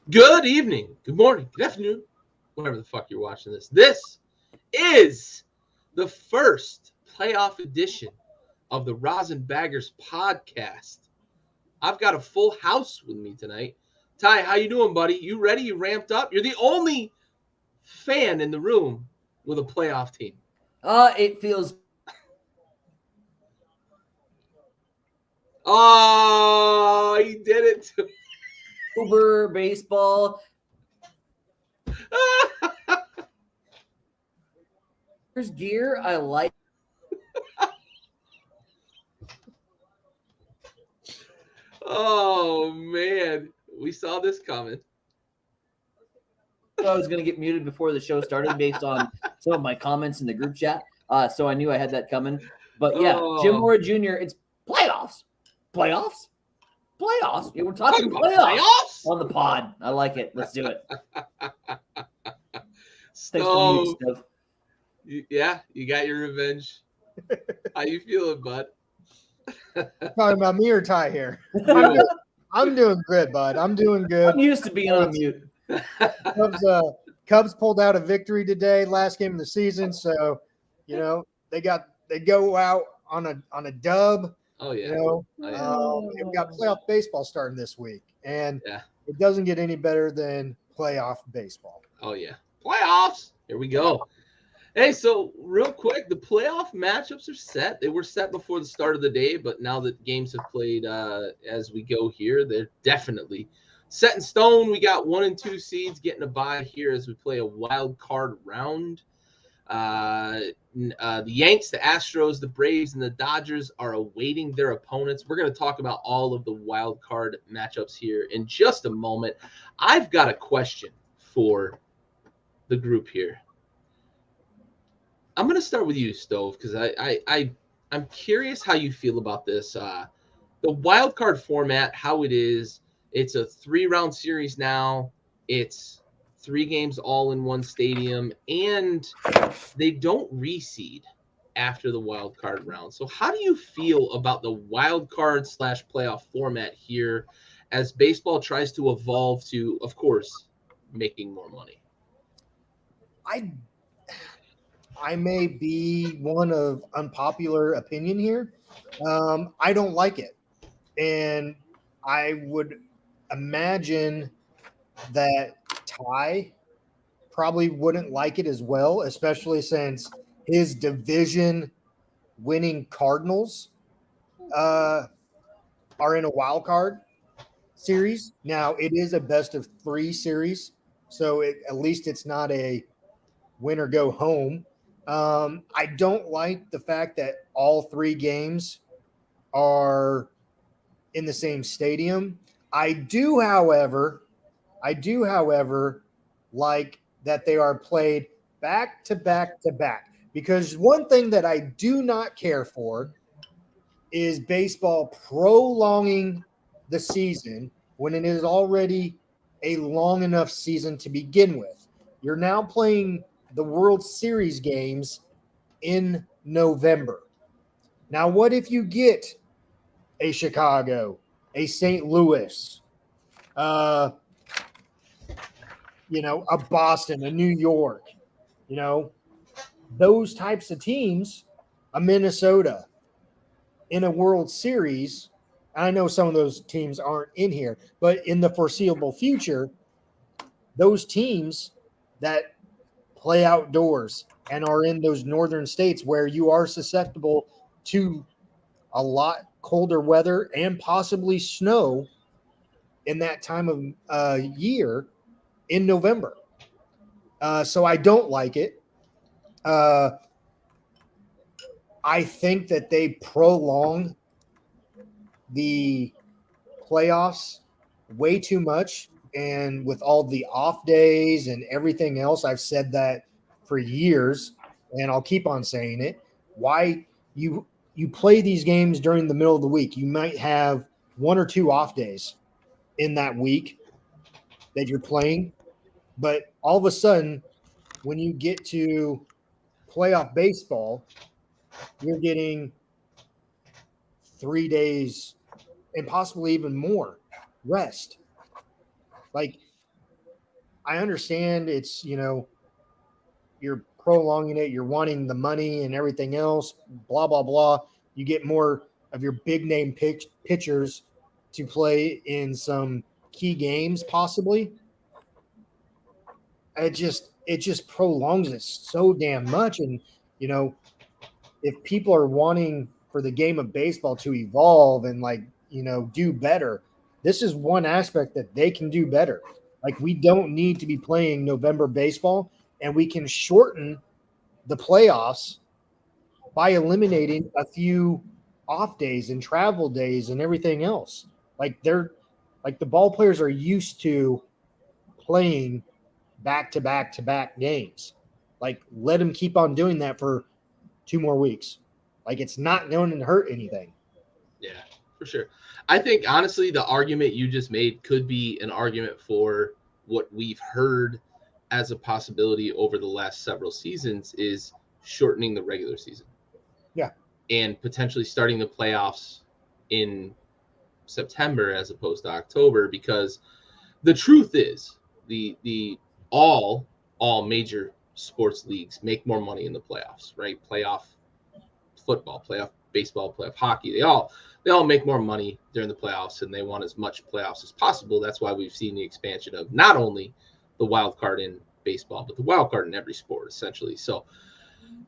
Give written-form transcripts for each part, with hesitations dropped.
Good evening, good morning, good afternoon, whenever the fuck you're watching this. This is the first playoff edition of the Rossinbaggers podcast. I've got a full house with me tonight. Ty, how you doing, buddy? You ready? You ramped up? You're the only fan in the room with a playoff team. It feels Oh, he did it. Uber baseball. There's gear. I like. Oh man, we saw this coming. I was going to get muted before the show started based on some of my comments in the group chat. So I knew I had that coming. But yeah, Jim Oh, Mora Jr. It's playoffs, playoffs, playoffs. Yeah, we're talking talking about playoffs playoffs. on the pod. I like it. Let's do it. Thanks for the mute, So, Steph. you got your revenge. How you feeling, bud? Talking about me or Ty here? You. I'm doing good, bud. I'm doing good. I'm used to being on mute. Cubs pulled out a victory today, last game of the season. So, they go out on a dub. Oh yeah. And we got playoff baseball starting this week, and Yeah. it doesn't get any better than playoff baseball. Oh yeah. Playoffs. Here we go. Hey, so real quick, the playoff matchups are set. They were set before the start of the day, but now that games have played as we go here, they're definitely set in stone. We got 1 and 2 seeds getting a bye here as we play a wild card round. The Yanks, the Astros, the Braves, and the Dodgers are awaiting their opponents. We're going to talk about all of the wild card matchups here in just a moment. I've got a question for the group here. I'm going to start with you, Stove, because I'm curious how you feel about this. The wild card format, how it is. It's a 3-round series now. It's 3 games all in one stadium, and they don't reseed after the wild card round. So how do you feel about the wild card / playoff format here as baseball tries to evolve to, of course, making more money? I may be one of unpopular opinion here. I don't like it, and I would imagine that Ty probably wouldn't like it as well, especially since his division winning Cardinals uh, are in a wild card series. Now, it is a best of 3 series, so at least it's not a win or go home. I don't like the fact that all 3 games are in the same stadium. I do, however, like that they are played back to back to back. Because one thing that I do not care for is baseball prolonging the season when it is already a long enough season to begin with. You're now playing the World Series games in November. Now, what if you get a Chicago, a St. Louis, uh, a Boston, a New York, you know, those types of teams, a Minnesota in a World Series? I know some of those teams aren't in here, but in the foreseeable future, those teams that play outdoors and are in those northern states where you are susceptible to a lot colder weather and possibly snow in that time of year in November. So I don't like it. Uh, I think that they prolong the playoffs way too much. And with all the off days and everything else, I've said that for years, and I'll keep on saying it. Why you play these games during the middle of the week? You might have 1 or 2 off days in that week that you're playing, but all of a sudden, when you get to playoff baseball, you're getting 3 days and possibly even more rest. Like I understand it's, you're prolonging it, you're wanting the money and everything else, blah, blah, blah. You get more of your big name pitchers to play in some key games, possibly. It just prolongs it so damn much. And, you know, if people are wanting for the game of baseball to evolve and do better, this is one aspect that they can do better. Like we don't need to be playing November baseball, and we can shorten the playoffs by eliminating a few off days and travel days and everything else. Like the ball players are used to playing back to back to back games. Like let them keep on doing that for 2 more weeks. Like it's not going to hurt anything. Yeah, for sure. I think honestly, the argument you just made could be an argument for what we've heard as a possibility over the last several seasons is shortening the regular season. Yeah. And potentially starting the playoffs in September as opposed to October, because the truth is the all major sports leagues make more money in the playoffs, right? Playoff football, playoff baseball, playoff hockey, they all make more money during the playoffs, and they want as much playoffs as possible. That's why we've seen the expansion of not only the wild card in baseball, but the wild card in every sport, essentially. So,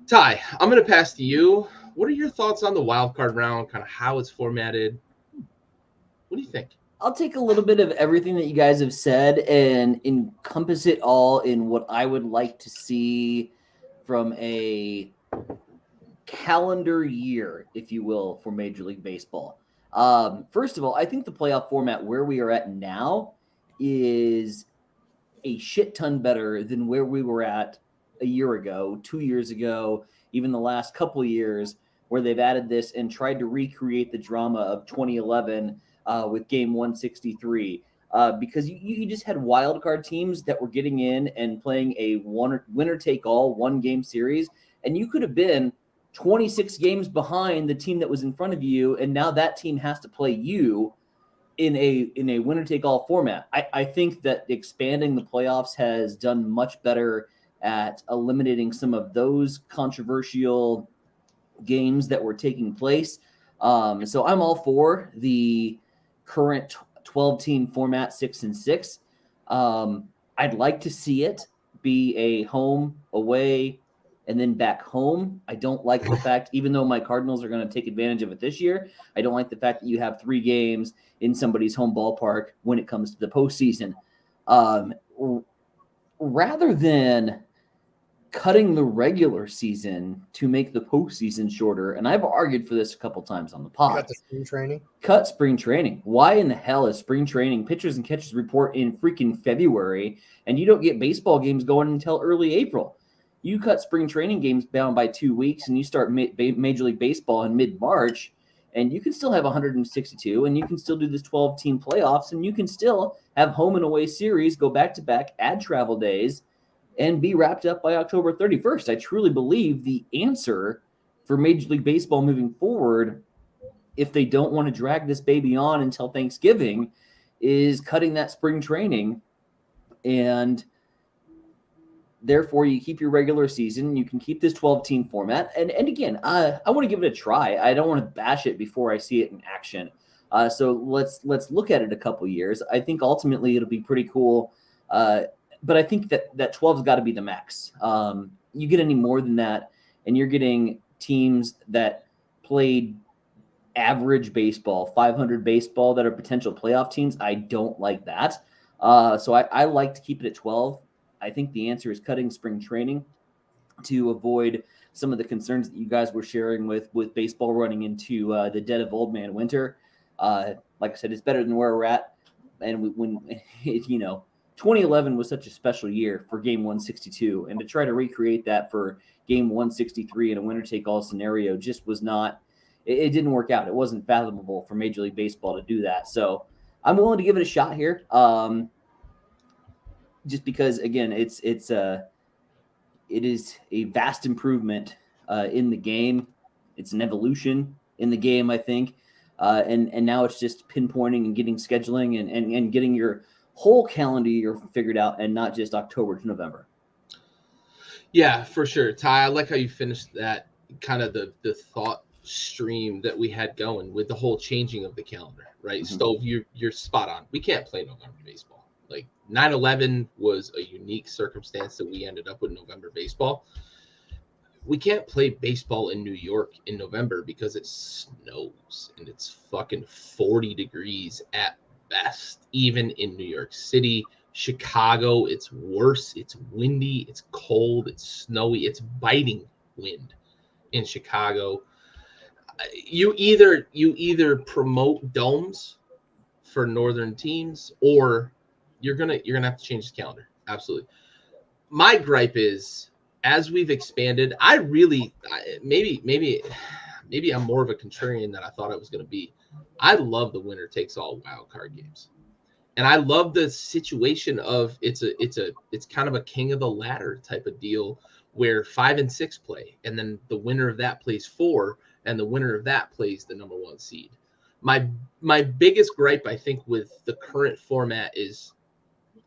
Ty, I'm going to pass to you. What are your thoughts on the wild card round, kind of how it's formatted? What do you think? I'll take a little bit of everything that you guys have said and encompass it all in what I would like to see from a calendar year, if you will, for Major League Baseball. First of all, I think the playoff format where we are at now is a shit ton better than where we were at a year ago, 2 years ago, even the last couple of years, where they've added this and tried to recreate the drama of 2011 with Game 163. Because you just had wild card teams that were getting in and playing a winner take all 1-game series, and you could have been 26 games behind the team that was in front of you, and now that team has to play you in a winner take all format. I think that expanding the playoffs has done much better at eliminating some of those controversial games that were taking place. So I'm all for the current 12-team format, 6-6. I'd like to see it be a home, away, and then back home. I don't like the fact, even though my Cardinals are going to take advantage of it this year, I don't like the fact that you have 3 games in somebody's home ballpark when it comes to the postseason. Rather than cutting the regular season to make the postseason shorter, and I've argued for this a couple times on the pod. Cut the spring training. Cut spring training. Why in the hell is spring training pitchers and catchers report in freaking February, and you don't get baseball games going until early April? You cut spring training games down by 2 weeks, and you start Major League Baseball in mid-March, and you can still have 162, and you can still do this 12-team playoffs, and you can still have home and away series, go back-to-back, add travel days, and be wrapped up by October 31st. I truly believe the answer for Major League Baseball moving forward, if they don't want to drag this baby on until Thanksgiving, is cutting that spring training, and therefore you keep your regular season. You can keep this 12-team format. And again, I want to give it a try. I don't want to bash it before I see it in action. So let's look at it a couple years. I think ultimately it'll be pretty cool. But I think that 12's got to be the max. You get any more than that, and you're getting teams that played average baseball, 500 baseball, that are potential playoff teams. I don't like that. So I like to keep it at 12. I think the answer is cutting spring training to avoid some of the concerns that you guys were sharing with baseball running into the dead of old man winter. Like I said, it's better than where we're at. And when 2011 was such a special year for Game 162, and to try to recreate that for Game 163 in a winner-take-all scenario just was not – it didn't work out. It wasn't fathomable for Major League Baseball to do that. So I'm willing to give it a shot here, just because, again, it is a vast improvement in the game. It's an evolution in the game, I think. And now it's just pinpointing and getting scheduling and getting your whole calendar year figured out and not just October to November. Yeah, for sure. Ty, I like how you finished that kind of the thought stream that we had going with the whole changing of the calendar, right? Mhm. Stove, you're spot on. We can't play November baseball. Like 9/11 was a unique circumstance that we ended up with November baseball. We can't play baseball in New York in November because it snows and it's fucking 40 degrees at best, even in New York City. Chicago, it's worse. It's windy, it's cold, it's snowy, it's biting wind in Chicago. You either promote domes for northern teams or you're gonna have to change the calendar. Absolutely. My gripe is as we've expanded, maybe I'm more of a contrarian than I thought I was going to be. I love the winner takes all wild card games, and I love the situation of it's kind of a king of the ladder type of deal where 5 and 6 play, and then the winner of that plays 4, and the winner of that plays the number 1 seed. My biggest gripe I think with the current format is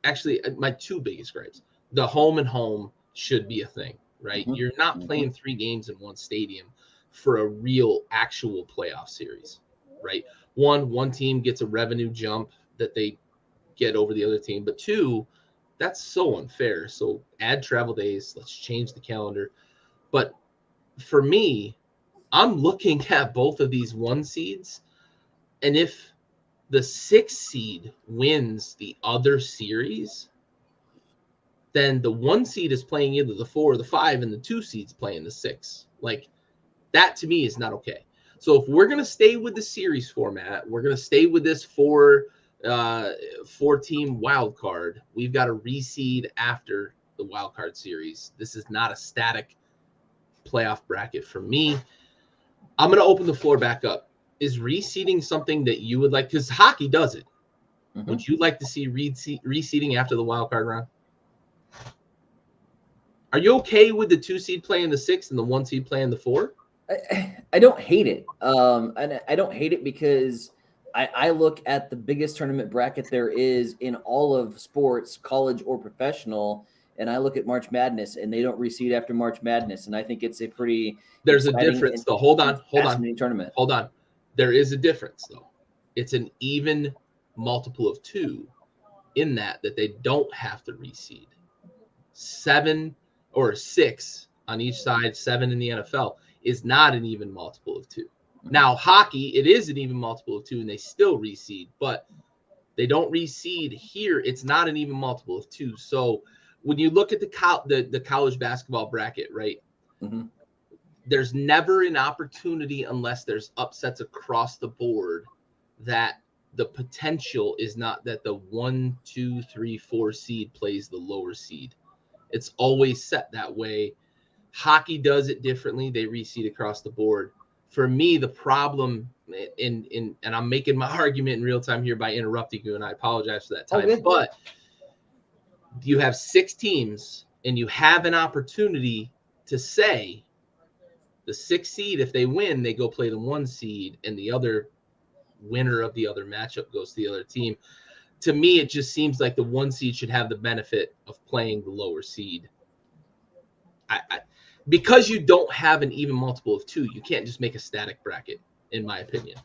actually my 2 biggest gripes. The home and home should be a thing, right? Mhm. You're not playing 3 games in one stadium for a real actual playoff series, right? One team gets a revenue jump that they get over the other team, but 2, that's so unfair. So add travel days, let's change the calendar. But for me, I'm looking at both of these 1 seeds, and if the 6 seed wins the other series, then the 1 seed is playing either the 4 or the 5, and the 2 seed's playing the 6. Like that to me is not okay. So if we're gonna stay with the series format, we're gonna stay with this 4 team wild card. We've got to reseed after the wild card series. This is not a static playoff bracket for me. I'm gonna open the floor back up. Is reseeding something that you would like? Because hockey does it. Mhm. Would you like to see reseeding after the wild card round? Are you okay with the 2 seed playing the 6 and the 1 seed playing the 4? I don't hate it. And I don't hate it because I look at the biggest tournament bracket there is in all of sports, college or professional, and I look at March Madness, and they don't reseed after March Madness, and I think it's a pretty There's a exciting difference though. Hold and on. fascinating tournament. Hold on. There is a difference though. It's an even multiple of 2 in that they don't have to reseed. 7 or 6 on each side, 7 in the NFL is not an even multiple of 2. Now, hockey, it is an even multiple of 2 and they still reseed, but they don't reseed here. It's not an even multiple of 2. So when you look at the college basketball bracket, right? Mm-hmm. There's never an opportunity unless there's upsets across the board that the potential is not that the 1, 2, 3, 4 seed plays the lower seed. It's always set that way. Hockey does it differently. They reseed across the board. For me, the problem and I'm making my argument in real time here by interrupting you, and I apologize for that time. But you have 6 teams, and you have an opportunity to say the 6 seed, if they win, they go play the 1 seed, and the other winner of the other matchup goes to the other team. To me, it just seems like the 1 seed should have the benefit of playing the lower seed. Because you don't have an even multiple of 2, you can't just make a static bracket, in my opinion.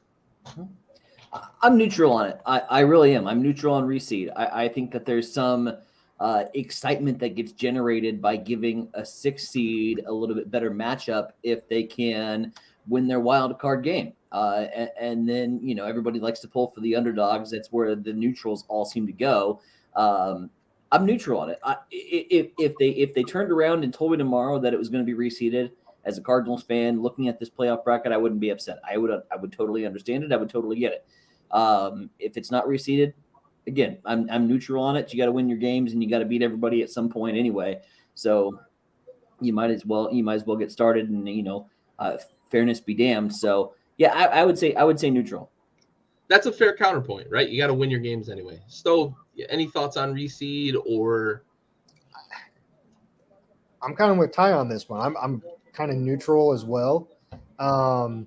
I'm neutral on it. I really am. I'm neutral on reseed. I think that there's some excitement that gets generated by giving a 6 seed a little bit better matchup if they can win their wild card game. And then, everybody likes to pull for the underdogs. That's where the neutrals all seem to go. I'm neutral on it. If they turned around and told me tomorrow that it was going to be reseeded, as a Cardinals fan, looking at this playoff bracket, I wouldn't be upset. I would totally understand it. I would totally get it. If it's not reseeded, again, I'm neutral on it. You got to win your games, and you got to beat everybody at some point anyway. So you might as well get started, and fairness be damned. So yeah, I would say neutral. That's a fair counterpoint, right? You got to win your games anyway. Stove, any thoughts on reseed or? I'm kind of with Ty on this one. I'm kind of neutral as well. But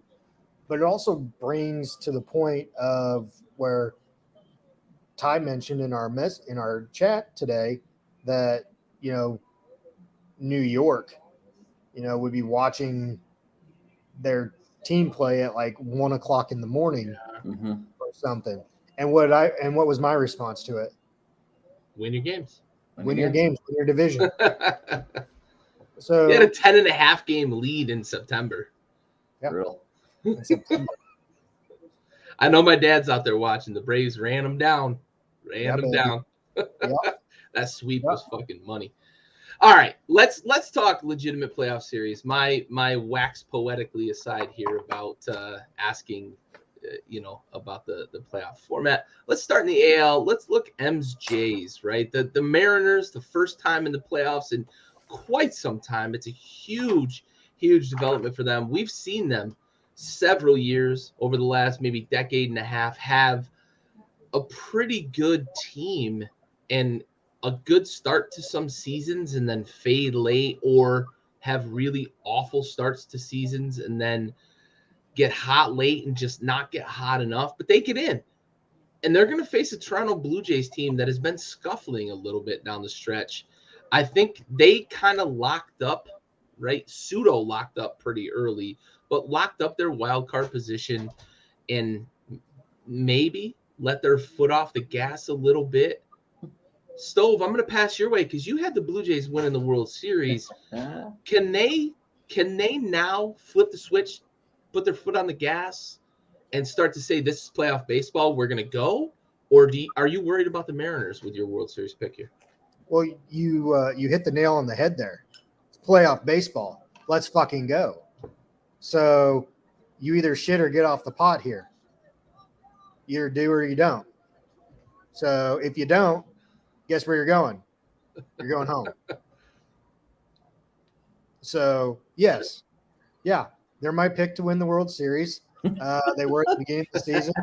it also brings to the point of where Ty mentioned in our chat today that New York, would be watching their team play at like 1 o'clock in the morning Mm-hmm. or something. And what was my response to it? Win your games. Win your games, win your division. They had So a 10.5 game lead in September. yeah, Brutal. in September. I know my dad's out there watching. The Braves ran them down. Yeah, baby. Down. Yeah. That sweep Yeah. was fucking money. All right, let's talk legitimate playoff series. My wax poetically aside here about asking, about the playoff format. Let's start in the AL. Let's look M's Jays, right? The Mariners, the first time in the playoffs in quite some time. It's a huge development for them. We've seen them several years over the last maybe decade and a half have a pretty good team and a good start to some seasons and then fade late, or have really awful starts to seasons and then get hot late and just not get hot enough, but they get in. And they're going to face a Toronto Blue Jays team that has been scuffling a little bit down the stretch. I think they kind of locked up, right? Pseudo locked up pretty early, but locked up their wild card position and maybe let their foot off the gas a little bit. Stove, I'm going to pass your way because you had the Blue Jays winning the World Series. Can they now flip the switch, put their foot on the gas, and start to say this is playoff baseball? We're going to go, or are you worried about the Mariners with your World Series pick here? Well, you hit the nail on the head there. It's playoff baseball. Let's fucking go. So you either shit or get off the pot here. You either do or you don't. So if you don't, guess where you're going? You're going home. So yes, yeah, they're my pick to win the World Series. They were at the beginning of the season,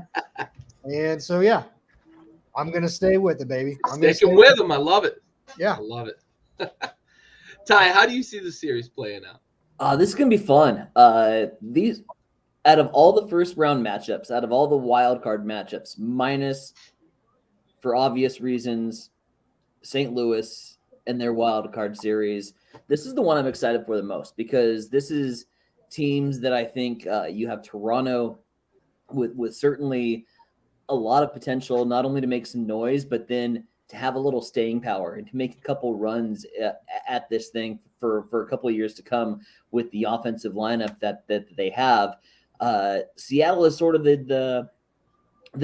and so yeah, I'm gonna stay with it, baby. I'm sticking with them. I love it. Yeah, I love it. Ty, how do you see the series playing out? This is gonna be fun. These, out of all the first round matchups, out of all the wild card matchups, minus, for obvious reasons, St. Louis and their wild card series, this is the one I'm excited for the most, because this is teams that I think you have Toronto with certainly a lot of potential, not only to make some noise, but then to have a little staying power and to make a couple runs at this thing for a couple of years to come with the offensive lineup that they have. Seattle is sort of the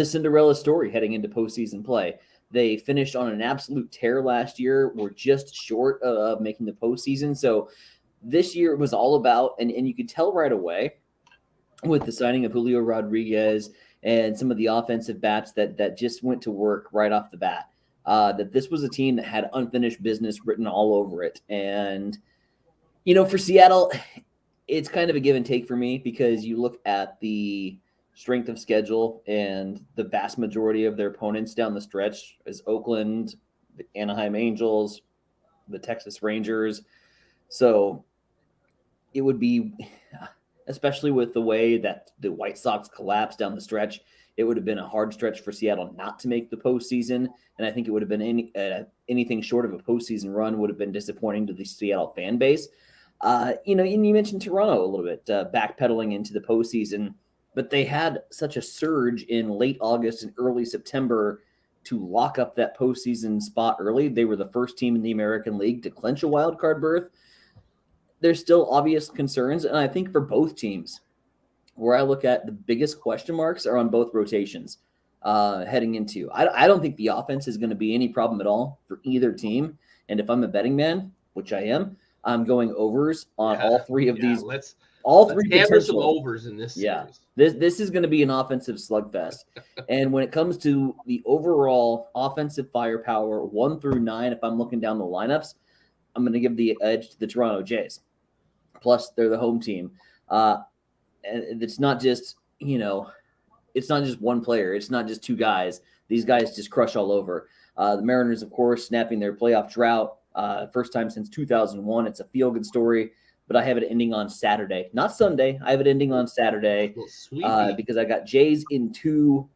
Cinderella story heading into postseason play. They finished on an absolute tear last year. Were just short of making the postseason. So this year it was all about, and you could tell right away with the signing of Julio Rodriguez and some of the offensive bats that just went to work right off the bat, that this was a team that had unfinished business written all over it. And, for Seattle, it's kind of a give and take for me, because you look at the strength of schedule and the vast majority of their opponents down the stretch is Oakland, the Anaheim Angels, the Texas Rangers. So it would be, especially with the way that the White Sox collapsed down the stretch, it would have been a hard stretch for Seattle not to make the postseason. And I think it would have been anything short of a postseason run would have been disappointing to the Seattle fan base. And you mentioned Toronto a little bit, backpedaling into the postseason, but they had such a surge in late August and early September to lock up that postseason spot early. They were the first team in the American League to clinch a wild card berth. There's still obvious concerns, and I think for both teams, where I look at the biggest question marks are on both rotations heading into. I don't think the offense is going to be any problem at all for either team. And if I'm a betting man, which I am, I'm going overs on all three of these. Let's three hammer some overs in this series. This is going to be an offensive slugfest. And when it comes to the overall offensive firepower, 1 through 9, if I'm looking down the lineups, I'm going to give the edge to the Toronto Jays. Plus, they're the home team. And it's not just, it's not just one player. It's not just two guys. These guys just crush all over. The Mariners, of course, snapping their playoff drought. First time since 2001. It's a feel-good story, but I have it ending on Saturday. Not Sunday. I have it ending on Saturday because I got Jays in 2.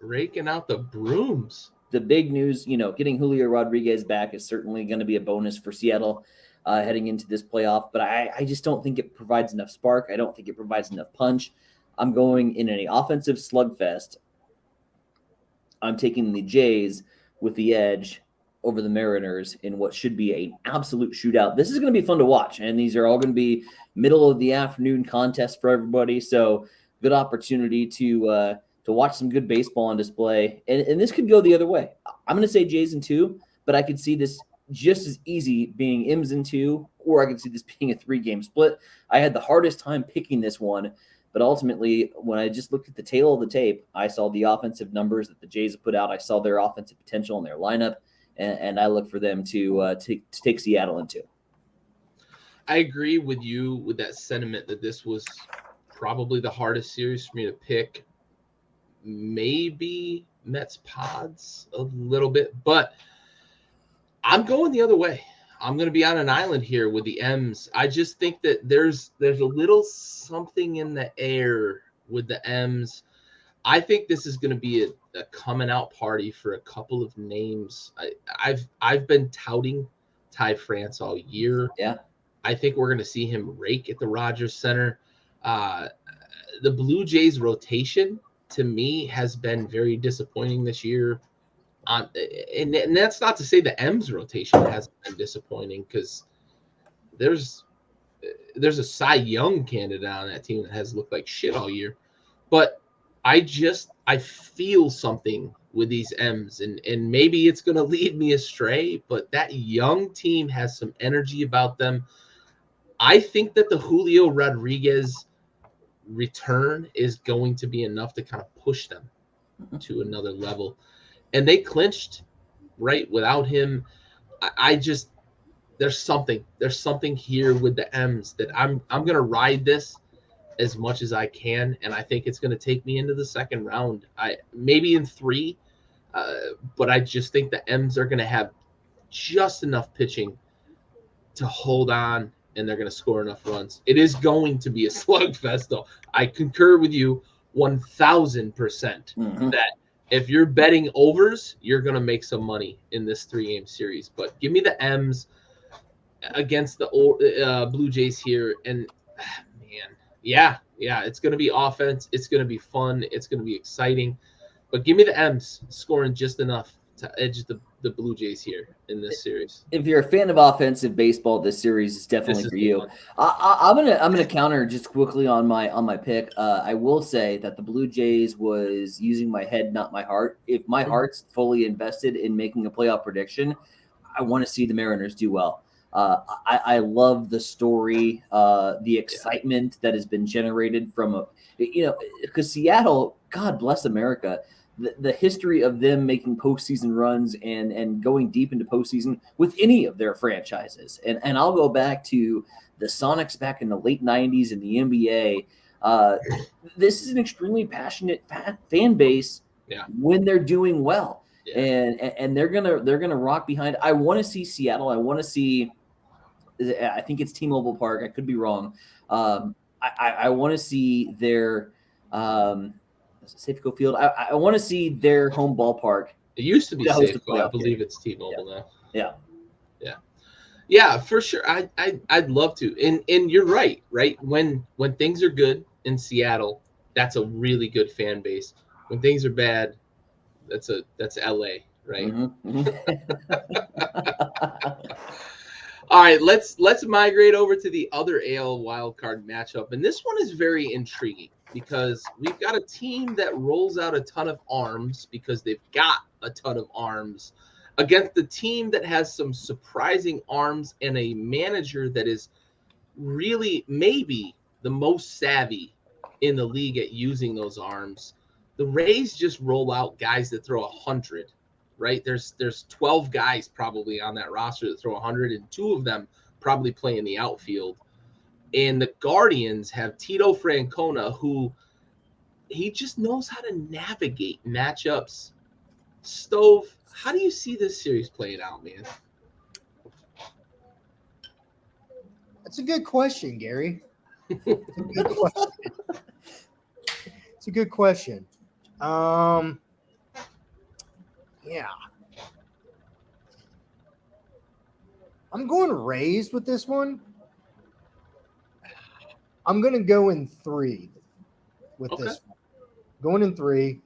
raking out the brooms. The big news, getting Julio Rodriguez back is certainly going to be a bonus for Seattle heading into this playoff. But I just don't think it provides enough spark. I don't think it provides enough punch. I'm going in an offensive slugfest. I'm taking the Jays with the edge over the Mariners in what should be an absolute shootout. This is going to be fun to watch, and these are all going to be middle of the afternoon contests for everybody. So good opportunity to watch some good baseball on display. And this could go the other way. I'm going to say Jays in 2, but I could see this just as easy being M's in 2, or I could see this being a 3-game split. I had the hardest time picking this one, but ultimately, when I just looked at the tail of the tape, I saw the offensive numbers that the Jays have put out. I saw their offensive potential in their lineup, and I look for them to take Seattle in 2. I agree with you with that sentiment that this was probably the hardest series for me to pick. Maybe Mets Pods a little bit, but I'm going the other way. I'm going to be on an island here with the M's. I just think that there's a little something in the air with the M's. I think this is going to be a coming out party for a couple of names. I've been touting Ty France all year. Yeah. I think we're going to see him rake at the Rogers Center. The Blue Jays rotation to me has been very disappointing this year. And that's not to say the M's rotation hasn't been disappointing, because there's a Cy Young candidate on that team that has looked like shit all year. But I feel something with these M's, and maybe it's going to lead me astray, but that young team has some energy about them. I think that the Julio Rodriguez return is going to be enough to kind of push them to another level. And they clinched, right, without him. I just there's something here with the M's that I'm gonna ride this as much as I can, and I think it's gonna take me into the second round. I maybe in 3, but I just think the M's are gonna have just enough pitching to hold on, and they're gonna score enough runs. It is going to be a slugfest, though. I concur with you 1,000% that if you're betting overs, you're going to make some money in this 3-game series. But give me the M's against the Blue Jays here. And, man, yeah, it's going to be offense. It's going to be fun. It's going to be exciting. But give me the M's scoring just enough to edge the Blue Jays here in this series. If you're a fan of offensive baseball, this series is definitely for you. I'm gonna counter just quickly on my pick. I will say that the Blue Jays was using my head, not my heart. If my heart's fully invested in making a playoff prediction, I want to see the Mariners do well. I love the story, the excitement that has been generated from because Seattle, God bless America. The history of them making postseason runs and going deep into postseason with any of their franchises. And I'll go back to the Sonics back in the late 90s in the NBA. This is an extremely passionate fan base when they're doing well. Yeah. And they're gonna rock behind. I want to see Seattle. I want to see, I think it's T-Mobile Park. I could be wrong. I want to see their Safeco Field. I want to see their home ballpark. It used to be Safeco. I believe it's T-Mobile now. Yeah, for sure. I'd love to. And you're right. When things are good in Seattle, that's a really good fan base. When things are bad, that's LA, right? All right, let's migrate over to the other AL wildcard matchup. And this one is very intriguing because we've got a team that rolls out a ton of arms because they've got a ton of arms against the team that has some surprising arms and a manager that is really maybe the most savvy in the league at using those arms. The Rays just roll out guys that throw 100. Right, there's 12 guys probably on that roster that throw 100, and 2 of them probably play in the outfield. And the Guardians have Tito Francona, who he just knows how to navigate matchups. Stove, how do you see this series playing out, man? That's a good question, Gary. It's a good question. Yeah. I'm going Rays with this one. I'm going to go in 3 with Okay. this one. Going in 3.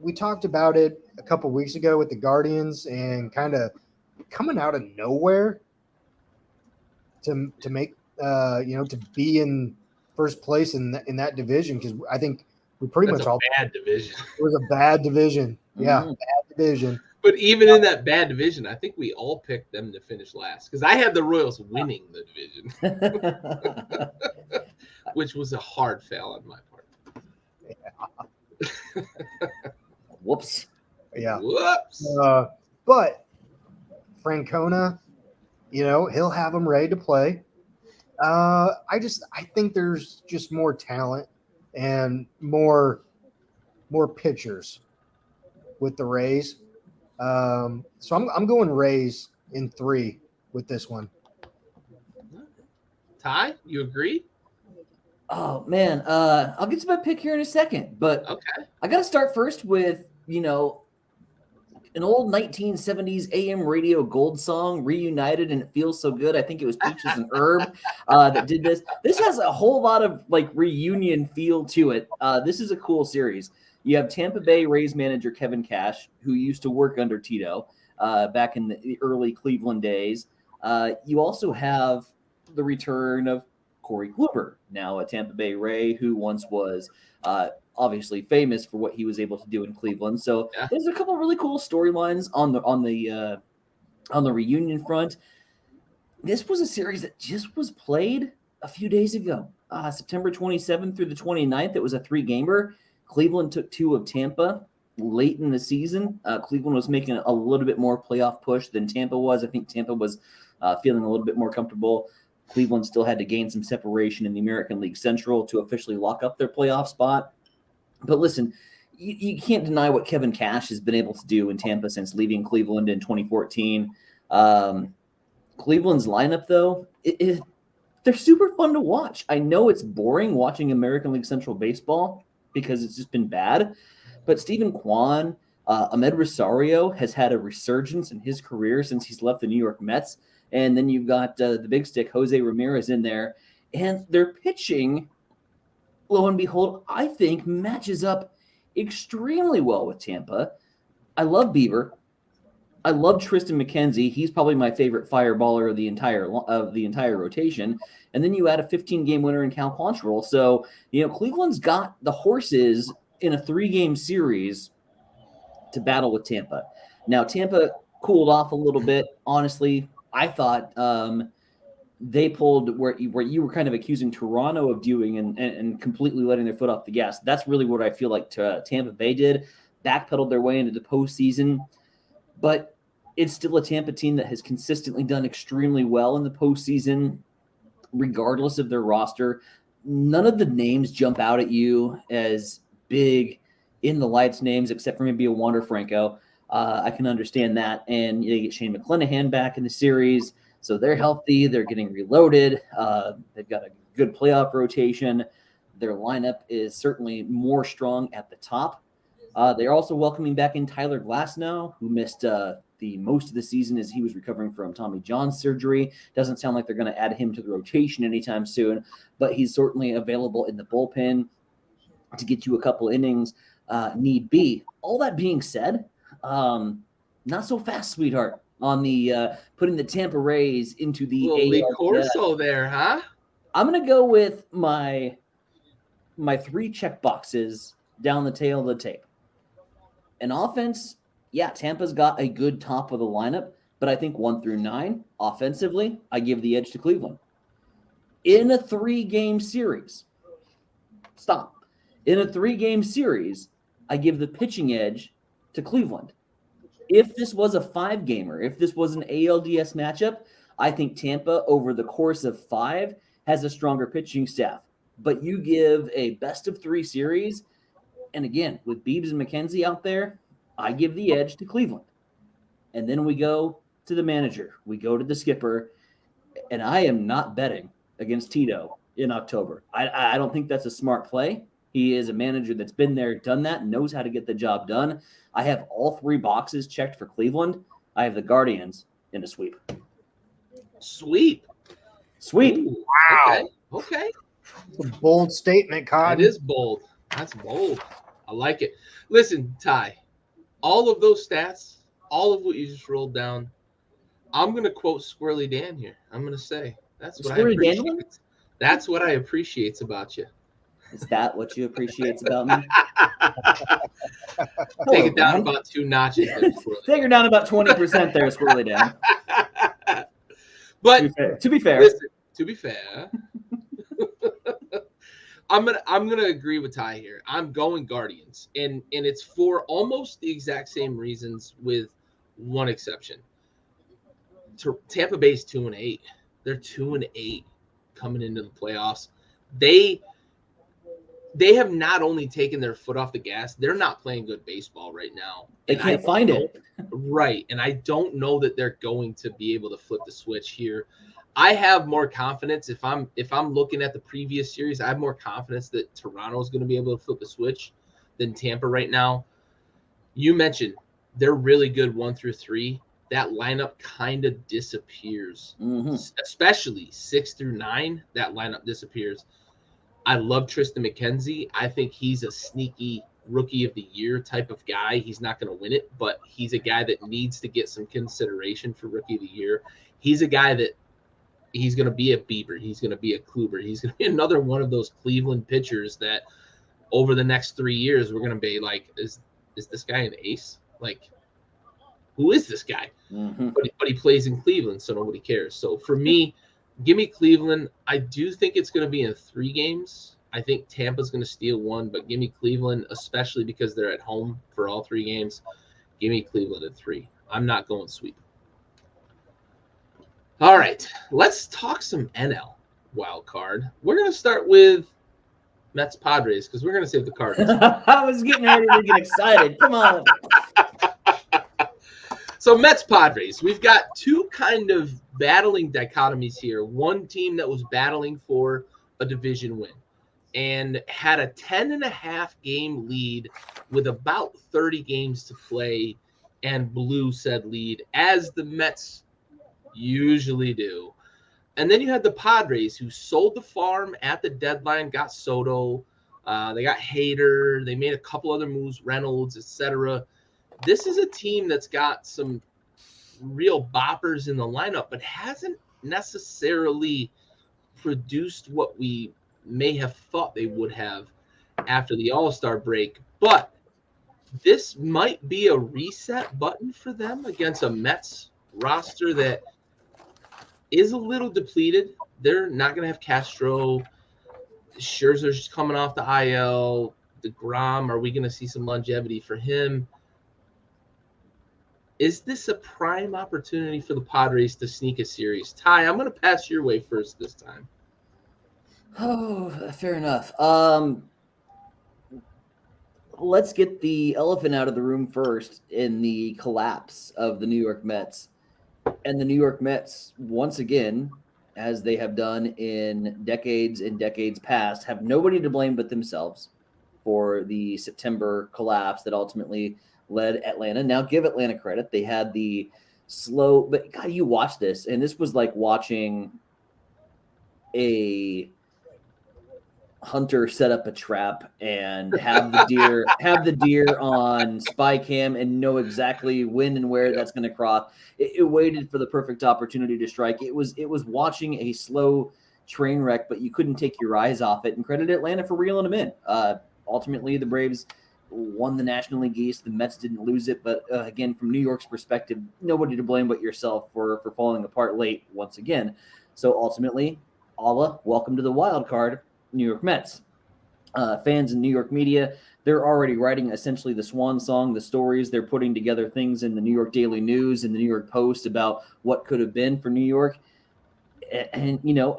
We talked about it a couple weeks ago with the Guardians and kind of coming out of nowhere to make to be in first place in that division, because I think we pretty That's much a all bad division. it was a bad division. Yeah, Mhm. bad division. But even in that bad division, I think we all picked them to finish last because I had the Royals winning the division, which was a hard fail on my part. Whoops. Yeah. Whoops. But Francona, he'll have them ready to play. I think there's just more talent and more pitchers with the Rays. So I'm going Rays in 3 with this one. Ty, you agree? Oh man, I'll get to my pick here in a second, but Okay. I got to start first with an old 1970s AM radio gold song, Reunited, and It Feels So Good. I think it was Peaches and Herb that did this. This has a whole lot of like reunion feel to it. This is a cool series. You have Tampa Bay Rays manager Kevin Cash, who used to work under Tito back in the early Cleveland days. You also have the return of Corey Kluber, now a Tampa Bay Ray, who once was obviously famous for what he was able to do in Cleveland. So Yeah. there's a couple of really cool storylines on the reunion front. This was a series that just was played a few days ago, September 27th through the 29th. It was a 3-gamer. Cleveland took 2 of Tampa late in the season. Cleveland was making a little bit more playoff push than Tampa was. I think Tampa was feeling a little bit more comfortable. Cleveland still had to gain some separation in the American League Central to officially lock up their playoff spot. But listen, you can't deny what Kevin Cash has been able to do in Tampa since leaving Cleveland in 2014. Cleveland's lineup, though, they're super fun to watch. I know it's boring watching American League Central baseball because it's just been bad, but Stephen Kwan, Ahmed Rosario has had a resurgence in his career since he's left the New York Mets. And then you've got the big stick, Jose Ramirez, in there. And their pitching, lo and behold, I think matches up extremely well with Tampa. I love Bieber. I love Tristan McKenzie. He's probably my favorite fireballer of the entire rotation. And then you add a 15-game winner in Cal Quantrill. So, Cleveland's got the horses in a 3-game series to battle with Tampa. Now, Tampa cooled off a little bit. Honestly, I thought they pulled where you were kind of accusing Toronto of doing and completely letting their foot off the gas. That's really what I feel like Tampa Bay did. Backpedaled their way into the postseason. But it's still a Tampa team that has consistently done extremely well in the postseason, regardless of their roster. None of the names jump out at you as big in the lights names, except for maybe a Wander Franco. I can understand that. And they get Shane McClanahan back in the series. So they're healthy. They're getting reloaded. They've got a good playoff rotation. Their lineup is certainly more strong at the top. They're also welcoming back in Tyler Glasnow, who missed the most of the season as he was recovering from Tommy John surgery. Doesn't sound like they're going to add him to the rotation anytime soon, but he's certainly available in the bullpen to get you a couple innings need be. All that being said, not so fast, sweetheart, on the putting the Tampa Rays into the Little Lee AL. Corso there, huh? I'm going to go with my 3 check boxes down the tail of the tape. An offense, yeah, Tampa's got a good top of the lineup, but I think 1 through 9, offensively, I give the edge to Cleveland. In a 3-game series, In a 3-game series, I give the pitching edge to Cleveland. If this was a 5-gamer, if this was an ALDS matchup, I think Tampa, over the course of 5, has a stronger pitching staff. But you give a best-of-3 series, and again, with Biebs and McKenzie out there, I give the edge to Cleveland. And then we go to the manager. We go to the skipper. And I am not betting against Tito in October. I don't think that's a smart play. He is a manager that's been there, done that, knows how to get the job done. I have all 3 boxes checked for Cleveland. I have the Guardians in a sweep. Sweep. Sweep. Ooh, Wow. Okay. It's a bold statement, That Cotton. is bold. That's bold. I like it. Listen, Ty, all of those stats, all of what you just rolled down, I'm going to quote Squirrely Dan here. I'm going to say, that's what I Squirrely appreciate. Dandelion? That's what I appreciate about you. Is that what you appreciate about me? Take it down Dan. about 2 notches there, Squirrely. Take her down about 20% there, Squirrely Dan. But to be fair, listen, to be fair, I'm gonna agree with Ty here. I'm going Guardians, and it's for almost the exact same reasons, with one exception. Tampa Bay's 2-8. They're 2-8 coming into the playoffs. They have not only taken their foot off the gas, they're not playing good baseball right now. They can't find it. Right, and I don't know that they're going to be able to flip the switch here. I have more confidence if I'm looking at the previous series. I have more confidence that Toronto is going to be able to flip the switch than Tampa right now. You mentioned they're really good 1 through 3. That lineup kind of disappears, especially 6 through 9. That lineup disappears. I love Tristan McKenzie. I think he's a sneaky rookie of the year type of guy. He's not going to win it, but he's a guy that needs to get some consideration for rookie of the year. He's a guy that he's going to be a Bieber. He's going to be a Kluber. He's going to be another one of those Cleveland pitchers that over the next 3 years, we're going to be like, is this guy an ace? Like, who is this guy? But he plays in Cleveland, so nobody cares. So for me, give me Cleveland. I do think it's going to be in 3 games. I think Tampa's going to steal 1, but give me Cleveland, especially because they're at home for all 3 games. Give me Cleveland at 3. I'm not going sweep. All right, let's talk some NL wild card. We're going to start with Mets Padres because we're going to save the Cardinals. I was getting ready to get excited. Come on. So Mets Padres, we've got 2 kind of battling dichotomies here. One team that was battling for a division win and had a 10.5 game lead with about 30 games to play and blew said lead, as the Mets usually do. And then you had the Padres, who sold the farm at the deadline, got Soto, they got Hader, they made a couple other moves, Reynolds, etc. This is a team that's got some real boppers in the lineup, but hasn't necessarily produced what we may have thought they would have after the All-Star break. But this might be a reset button for them against a Mets roster that is a little depleted. They're not going to have Castro. Scherzer's coming off the IL. DeGrom, are we going to see some longevity for him? Is this a prime opportunity for the Padres to sneak a series? Ty, I'm going to pass your way first this time. Oh, fair enough. Let's get the elephant out of the room first in the collapse of the New York Mets. And the New York Mets, once again, as they have done in decades and decades past, have nobody to blame but themselves for the September collapse that ultimately led Atlanta. Now, give Atlanta credit. They had the slow, but God, you watch this, and this was like watching a hunter set up a trap and have the deer on spy cam and know exactly when and where that's going to cross. It waited for the perfect opportunity to strike. It was watching a slow train wreck, but you couldn't take your eyes off it. And credit Atlanta for reeling them in. Ultimately, the Braves won the National League East. The Mets didn't lose it, but again, from New York's perspective, nobody to blame but yourself for falling apart late once again. So ultimately, Allah, welcome to the wild card. New York Mets. Fans in New York media, they're already writing essentially the swan song, the stories. They're putting together things in the New York Daily News and the New York Post about what could have been for New York. And you know,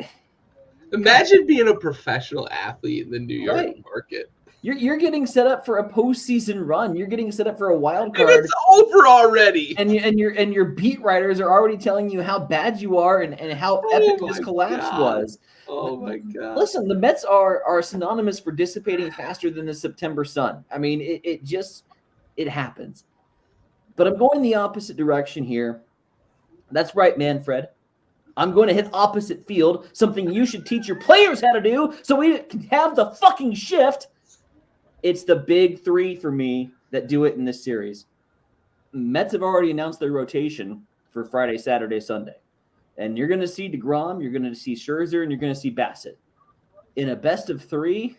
imagine being a professional athlete in the New York right. market. You're getting set up for a postseason run. You're getting set up for a wild And card. it's over already. And your beat writers are already telling you how bad you are and how epic this my collapse God. was. Oh my God. Listen, the Mets are synonymous for dissipating faster than the September sun. I mean, it happens. But I'm going the opposite direction here. That's right, Manfred. I'm going to hit opposite field, something you should teach your players how to do so we can have the fucking shift. It's the big three for me that do it in this series. Mets have already announced their rotation for Friday, Saturday, Sunday. And you're going to see DeGrom, you're going to see Scherzer, and you're going to see Bassett. In a best of three,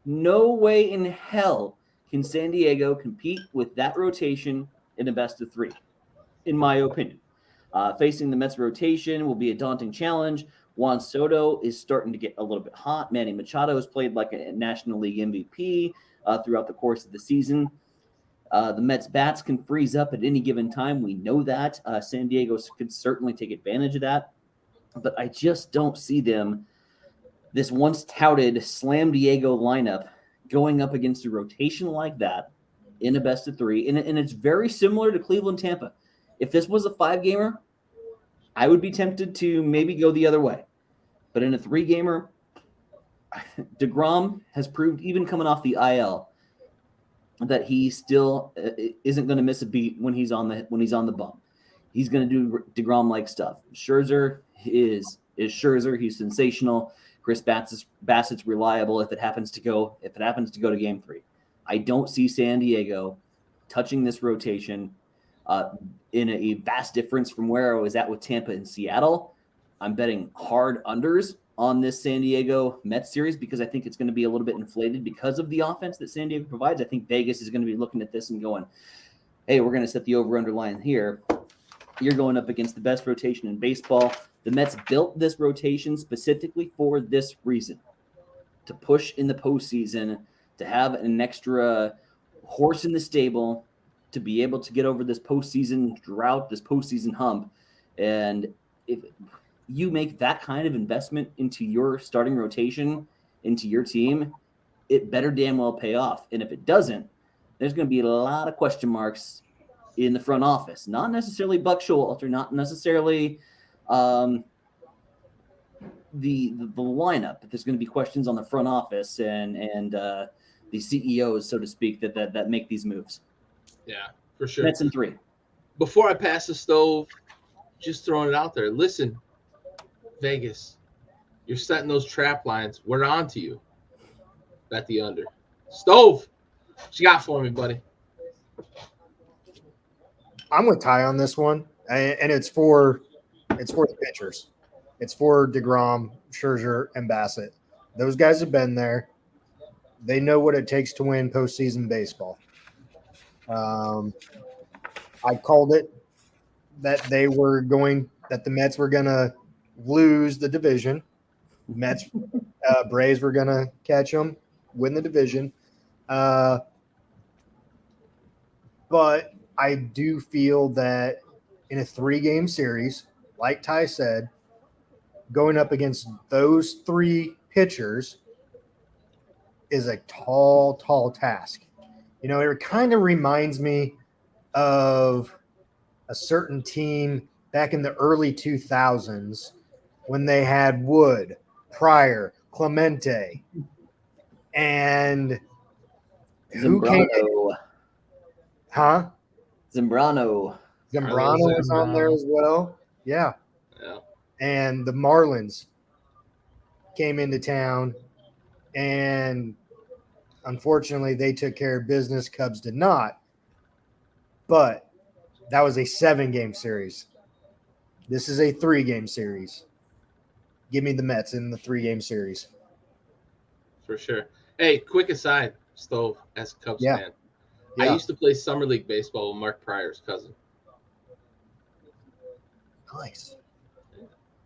no way in hell can San Diego compete with that rotation in a best of three, in my opinion. Facing the Mets rotation will be a daunting challenge. Juan Soto is starting to get a little bit hot. Manny Machado has played like a National League MVP throughout the course of the season. The Mets bats can freeze up at any given time. We know that. San Diego could certainly take advantage of that. But I just don't see them, this once touted Slam Diego lineup, going up against a rotation like that in a best of three. And it's very similar to Cleveland Tampa. If this was a 5-gamer, I would be tempted to maybe go the other way. But in a 3-gamer, DeGrom has proved, even coming off the IL, that he still isn't going to miss a beat when he's on the bump. He's going to do DeGrom-like stuff. Scherzer is Scherzer. He's sensational. Chris Bassett's reliable if it happens to go to Game 3. I don't see San Diego touching this rotation in a vast difference from where I was at with Tampa and Seattle. I'm betting hard unders on this San Diego Mets series because I think it's going to be a little bit inflated because of the offense that San Diego provides. I think Vegas is going to be looking at this and going, hey, we're going to set the over-under line here. You're going up against the best rotation in baseball. The Mets built this rotation specifically for this reason, to push in the postseason, to have an extra horse in the stable, to be able to get over this postseason drought, this postseason hump. And if you make that kind of investment into your starting rotation, into your team, it better damn well pay off. And if it doesn't, there's going to be a lot of question marks in the front office. Not necessarily Buck Showalter, not necessarily the lineup, but there's going to be questions on the front office and the CEOs, so to speak, that make these moves. Yeah, for sure. Mets in 3. Before I pass the stove, just throwing it out there. Listen, Vegas, you're setting those trap lines. We're on to you. Bet the under. Stove, what you got for me, buddy? I'm with Ty on this one, and it's for the pitchers. It's for DeGrom, Scherzer, and Bassett. Those guys have been there. They know what it takes to win postseason baseball. I called it that the Mets were going to lose the division. Braves were going to catch them, win the division. But I do feel that in a 3-game series, like Ty said, going up against those 3 pitchers is a tall task. You know, it kind of reminds me of a certain team back in the early 2000s when they had Wood, Pryor, Clemente, and who came? Huh? Zambrano was on there as well. Yeah. And the Marlins came into town, and unfortunately they took care of business. Cubs did not. But that was a 7-game series. This is a 3-game series. Give me the Mets in the 3-game series. For sure. Hey, quick aside, Stove, as a Cubs fan. Yeah. I used to play Summer League baseball with Mark Pryor's cousin.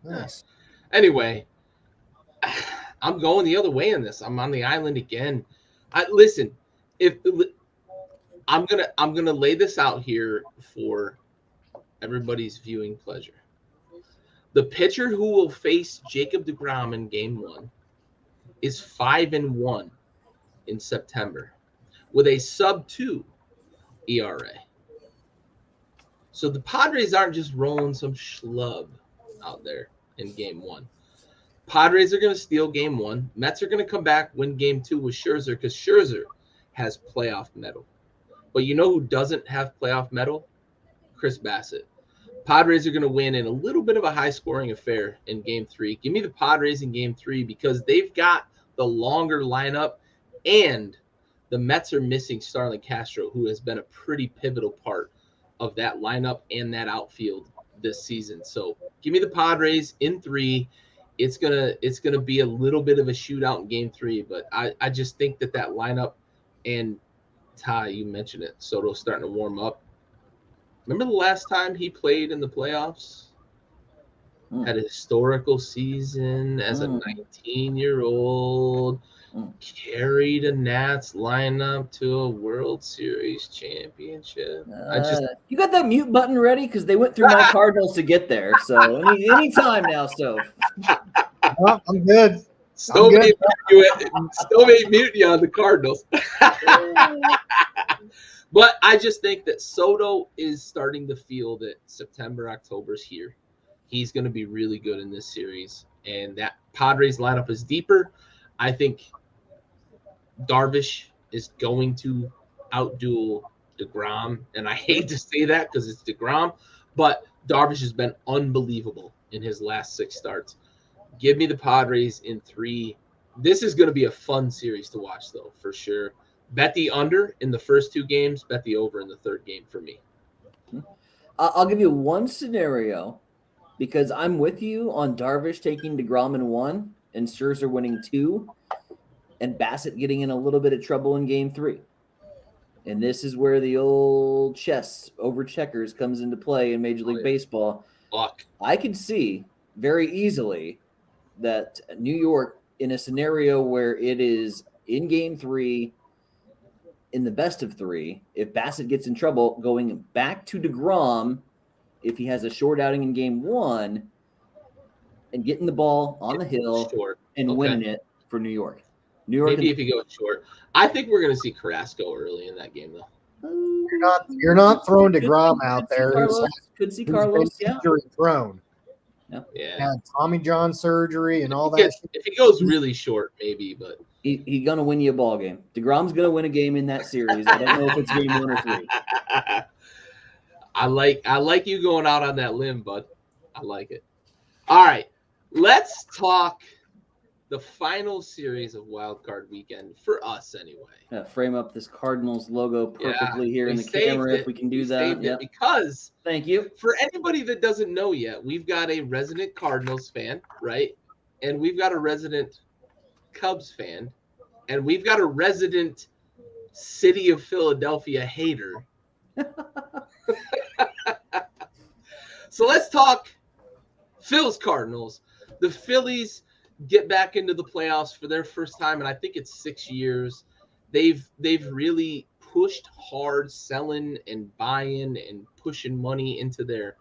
Nice. Anyway, I'm going the other way in this. I'm on the island again. Listen, if I'm gonna lay this out here for everybody's viewing pleasure. The pitcher who will face Jacob deGrom in Game 1 is 5-1 in September with a sub-2 ERA. So the Padres aren't just rolling some schlub out there in game 1. Padres are going to steal game 1. Mets are going to come back, win game 2 with Scherzer because Scherzer has playoff mettle. But you know who doesn't have playoff mettle? Chris Bassett. Padres are going to win in a little bit of a high-scoring affair in game 3. Give me the Padres in game 3 because they've got the longer lineup, and the Mets are missing Starlin Castro, who has been a pretty pivotal part of that lineup and that outfield this season. So give me the Padres in 3. It's gonna be a little bit of a shootout in game 3, but I just think that lineup, and Ty, you mentioned it, Soto's starting to warm up. Remember the last time he played in the playoffs? Had a historical season as a 19-year-old, carried a Nats lineup to a World Series championship. You got that mute button ready? Because they went through my Cardinals to get there. So any time now, Stove. Well, I'm good. Stove ain't mute you on the Cardinals. But I just think that Soto is starting to feel that September, October's here. He's going to be really good in this series. And that Padres lineup is deeper. I think Darvish is going to outduel DeGrom. And I hate to say that because it's DeGrom. But Darvish has been unbelievable in his last 6 starts. Give me the Padres in 3. This is going to be a fun series to watch, though, for sure. Bet the under in the first 2 games. Bet the over in the 3rd game for me. I'll give you one scenario because I'm with you on Darvish taking DeGrom in 1 and Scherzer winning 2 and Bassett getting in a little bit of trouble in game 3. And this is where the old chess over checkers comes into play in Major League Baseball. Luck. I could see very easily that New York, in a scenario where it is in game 3, in the best of 3, if Bassett gets in trouble, going back to DeGrom, if he has a short outing in game 1, and getting the ball on the hill and winning it for New York. Maybe if he goes short. I think we're going to see Carrasco early in that game, though. You're not throwing DeGrom out there. Could see Carlos. Injury prone. Yeah. Had Tommy John surgery and all that. If he goes really short, maybe, but he's gonna win you a ball game. DeGrom's gonna win a game in that series. I don't know if it's game 1 or 3. I like you going out on that limb, bud. I like it. All right, let's talk the final series of Wild Card Weekend for us, anyway. Frame up this Cardinals logo perfectly here in the camera if we can do that. Because thank you. For anybody that doesn't know yet, we've got a resident Cardinals fan, right? And we've got a resident Cubs fan, and we've got a resident City of Philadelphia hater. So let's talk Phil's Cardinals. The Phillies get back into the playoffs for their first time, and I think it's 6 years. They've really pushed hard, selling and buying and pushing money into their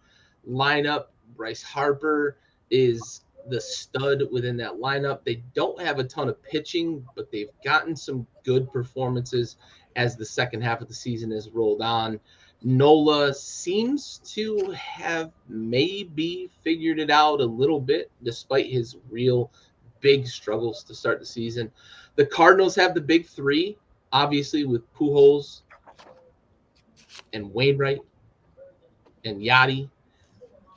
lineup. Bryce Harper is the stud within that lineup. They don't have a ton of pitching, but they've gotten some good performances as the second half of the season has rolled on. Nola seems to have maybe figured it out a little bit, despite his real big struggles to start the season. The Cardinals have the big 3, obviously, with Pujols and Wainwright and Yachty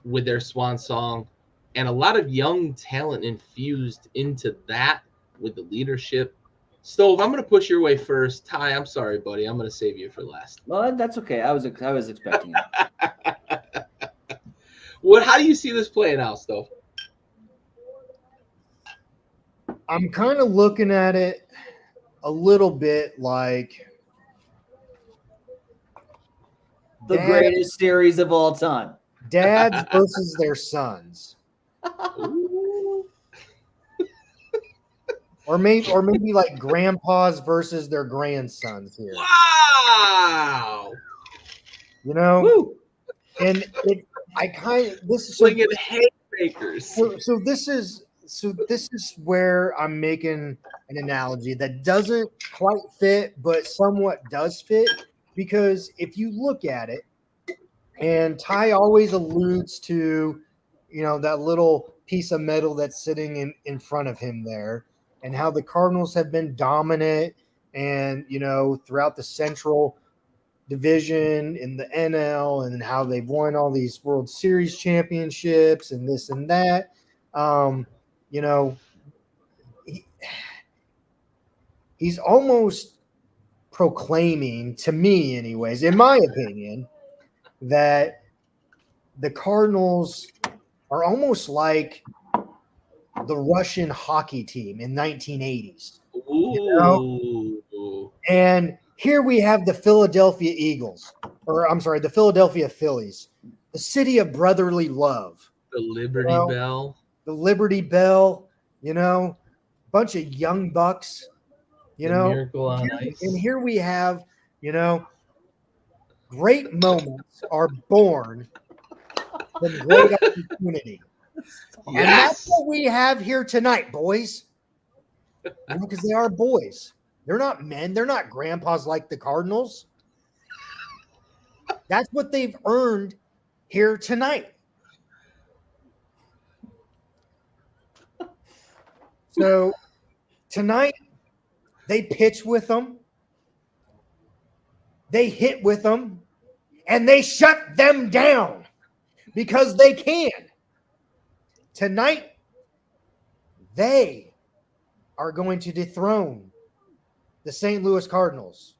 with their swan song, and a lot of young talent infused into that with the leadership. Stove, I'm going to push your way first. Ty, I'm sorry, buddy. I'm going to save you for last. Well, that's okay. I was expecting it. How do you see this playing out, Stove? I'm kind of looking at it a little bit like the greatest series of all time. Dads versus their sons. Or maybe like grandpas versus their grandsons here. Wow. You know? Woo. And this is swinging haymakers. So this is So this is where I'm making an analogy that doesn't quite fit, but somewhat does fit. Because if you look at it, and Ty always alludes to, that little piece of metal that's sitting in front of him there, and how the Cardinals have been dominant and, throughout the Central Division in the NL, and how they've won all these World Series championships and this and that. Um, you know, he, he's almost proclaiming, to me, anyways, in my opinion, that the Cardinals are almost like the Russian hockey team in 1980s. Ooh. And here we have the Philadelphia Eagles, or I'm sorry, the Philadelphia Phillies, the city of brotherly love. The Liberty Bell. The Liberty Bell, bunch of young bucks, The Miracle on Ice. And here we have, great moments are born from great opportunity. Yes. And that's what we have here tonight, boys. Because they are boys. They're not men. They're not grandpas like the Cardinals. That's what they've earned here tonight. So tonight, they pitch with them. They hit with them. And they shut them down because they can. Tonight, they are going to dethrone the St. Louis Cardinals.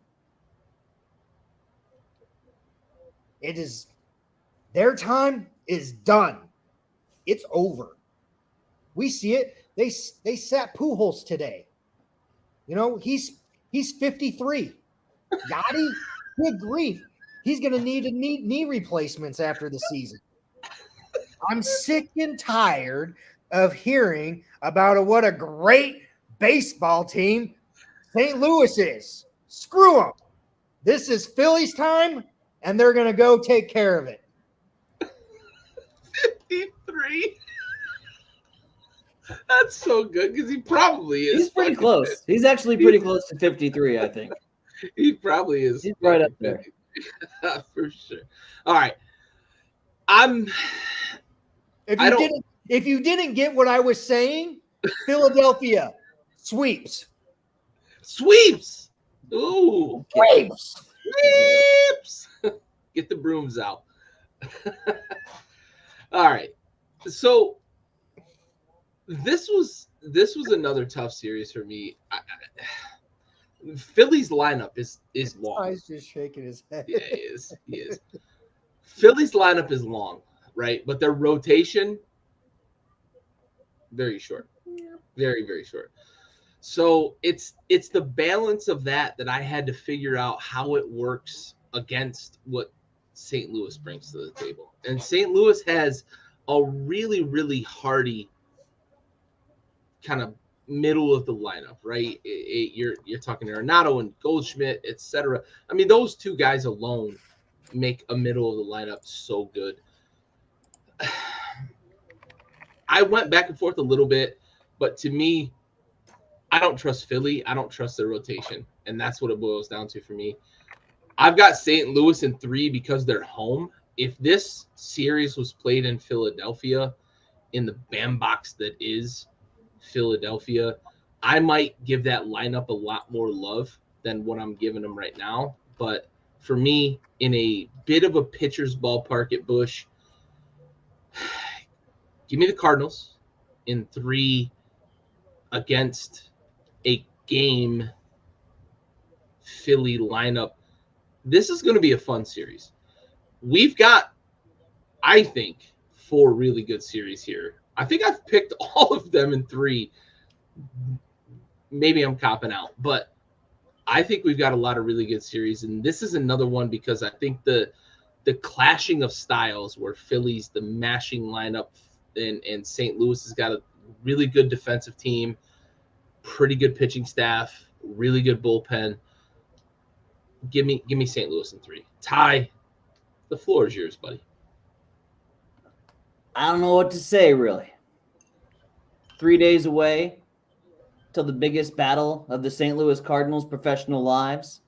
It is their time is done. It's over. We see it. They sat Pujols today. He's 53. Yachty, good grief. He's going to need knee replacements after the season. I'm sick and tired of hearing about what a great baseball team St. Louis is. Screw them. This is Philly's time, and they're going to go take care of it. 53. That's so good because he probably is. He's pretty close. He's actually pretty close to 53, I think. He probably is. He's right up there. For sure. All right. If you didn't get what I was saying, Philadelphia sweeps. Sweeps. Ooh. Sweeps. Sweeps. Get the brooms out. All right. So this was another tough series for me. Philly's lineup is long. He's just shaking his head. Yeah, he is. Philly's lineup is long, right? But their rotation, very short. Very, very short. So it's the balance of that I had to figure out how it works against what St. Louis brings to the table. And St. Louis has a really, really hardy kind of middle of the lineup, right? You're talking Arenado and Goldschmidt, etc. I mean, those two guys alone make a middle of the lineup so good. I went back and forth a little bit, but to me, I don't trust Philly. I don't trust their rotation, and that's what it boils down to for me. I've got St. Louis in 3 because they're home. If this series was played in Philadelphia, in the bandbox that is Philadelphia, I might give that lineup a lot more love than what I'm giving them right now. But for me, in a bit of a pitcher's ballpark at Busch, give me the Cardinals in 3 against a game Philly lineup. This is going to be a fun series. We've got, I think, 4 really good series here. I think I've picked all of them in 3. Maybe I'm copping out, but I think we've got a lot of really good series. And this is another one because I think the clashing of styles where Philly's the mashing lineup and St. Louis has got a really good defensive team, pretty good pitching staff, really good bullpen. Give me St. Louis in 3. Ty, the floor is yours, buddy. I don't know what to say, really. 3 days away till the biggest battle of the St. Louis Cardinals' professional lives.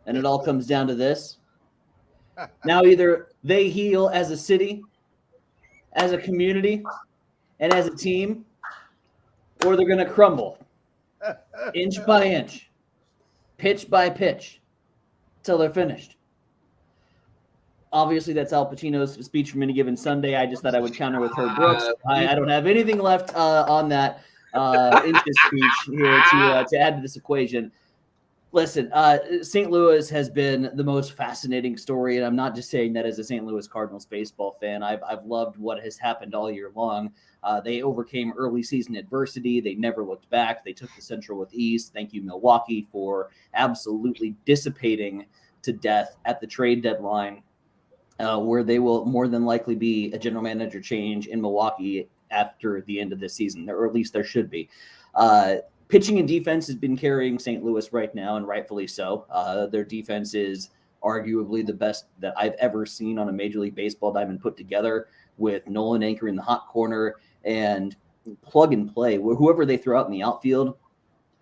And it all comes down to this. Now either they heal as a city, as a community, and as a team, or they're going to crumble inch by inch, pitch by pitch, till they're finished. Obviously, that's Al Pacino's speech from Any Given Sunday. I just thought I would counter with Herb Brooks. I don't have anything left on that in this speech here to add to this equation. Listen, St. Louis has been the most fascinating story, and I'm not just saying that as a St. Louis Cardinals baseball fan. I've loved what has happened all year long. They overcame early season adversity. They never looked back. They took the Central with ease. Thank you, Milwaukee, for absolutely dissipating to death at the trade deadline, where they will more than likely be a general manager change in Milwaukee after the end of this season, or at least there should be. Pitching and defense has been carrying St. Louis right now, and rightfully so. Their defense is arguably the best that I've ever seen on a Major League Baseball diamond put together, with Nolan Anchor in the hot corner and plug and play. Whoever they throw out in the outfield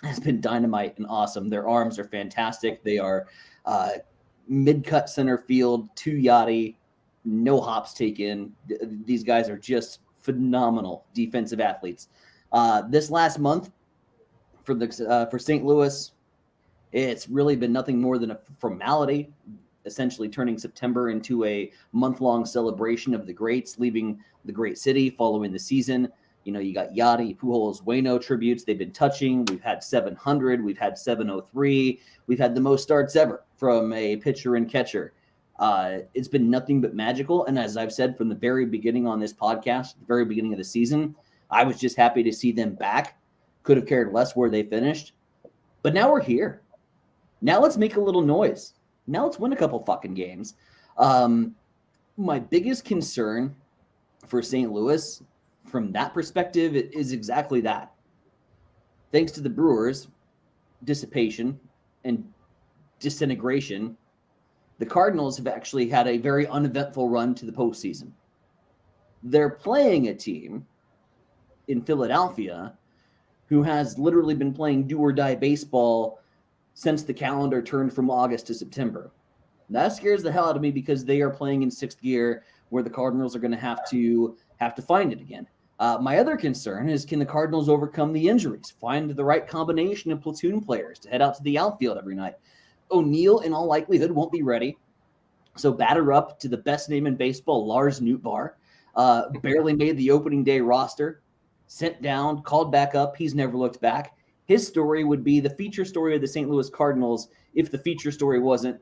has been dynamite and awesome. Their arms are fantastic. They are mid-cut center field, 2 yachty, no hops taken. These guys are just phenomenal defensive athletes. This last month, for St. Louis, it's really been nothing more than a formality, essentially turning September into a month-long celebration of the greats, leaving the great city following the season. You know, you got Yachty, Pujols, Waino tributes. They've been touching. We've had 700. We've had 703. We've had the most starts ever from a pitcher and catcher. It's been nothing but magical. And as I've said from the very beginning on this podcast, the very beginning of the season, I was just happy to see them back. Could have cared less where they finished. But now we're here. Now let's make a little noise. Now let's win a couple fucking games. My biggest concern for St. Louis from that perspective is exactly that. Thanks to the Brewers' dissipation and disintegration, the Cardinals have actually had a very uneventful run to the postseason. They're playing a team in Philadelphia who has literally been playing do-or-die baseball since the calendar turned from August to September. That scares the hell out of me because they are playing in 6th gear, where the Cardinals are going to have to find it again. My other concern is, can the Cardinals overcome the injuries, find the right combination of platoon players to head out to the outfield every night? O'Neill, in all likelihood, won't be ready. So batter up to the best name in baseball, Lars Nootbaar. Barely made the opening day roster. Sent down, called back up. He's never looked back. His story would be the feature story of the St. Louis Cardinals if the feature story wasn't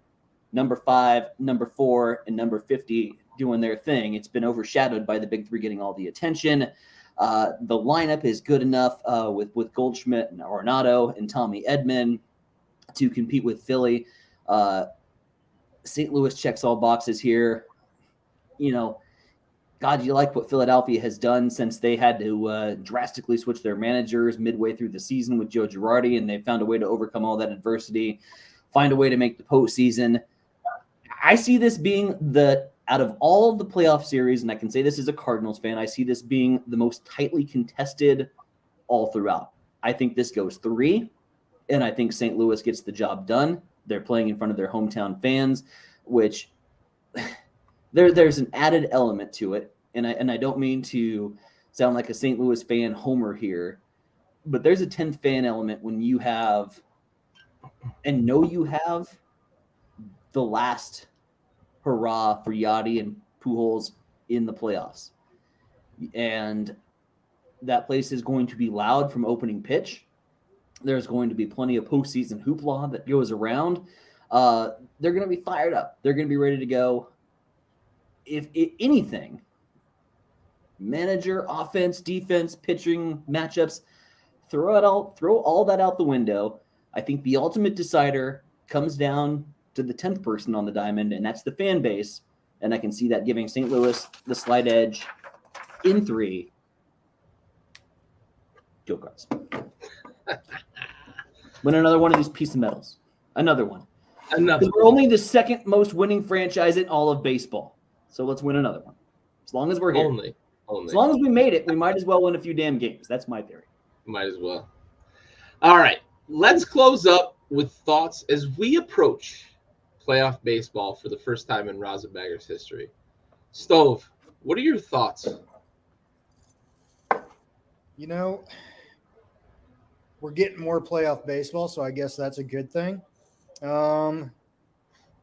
number 5, number 4, and number 50 doing their thing. It's been overshadowed by the big 3 getting all the attention. The lineup is good enough with Goldschmidt and Arenado and Tommy Edman to compete with Philly. St. Louis checks all boxes here. You know, God, you like what Philadelphia has done since they had to drastically switch their managers midway through the season with Joe Girardi, and they found a way to overcome all that adversity, find a way to make the postseason. I see this being out of all of the playoff series, and I can say this as a Cardinals fan, I see this being the most tightly contested all throughout. I think this goes 3, and I think St. Louis gets the job done. They're playing in front of their hometown fans, which there's an added element to it. And I don't mean to sound like a St. Louis fan homer here, but there's a 10th fan element when you have, and know you have, the last hurrah for Yachty and Pujols in the playoffs. And that place is going to be loud from opening pitch. There's going to be plenty of postseason hoopla that goes around. They're going to be fired up. They're going to be ready to go. If anything, manager, offense, defense, pitching, matchups, throw all that out the window. I think the ultimate decider comes down to the 10th person on the diamond, and that's the fan base. And I can see that giving St. Louis the slight edge in 3. Go Cards. Win another one of these piece of medals. Another one. Because we're only the 2nd most winning franchise in all of baseball. So let's win another one. As long as we're here. Only. As long as we made it, we might as well win a few damn games. That's my theory. Might as well. All right, let's close up with thoughts as we approach playoff baseball for the first time in Rossinbaggers history. Stove, what are your thoughts? You know, we're getting more playoff baseball, so I guess that's a good thing. Man,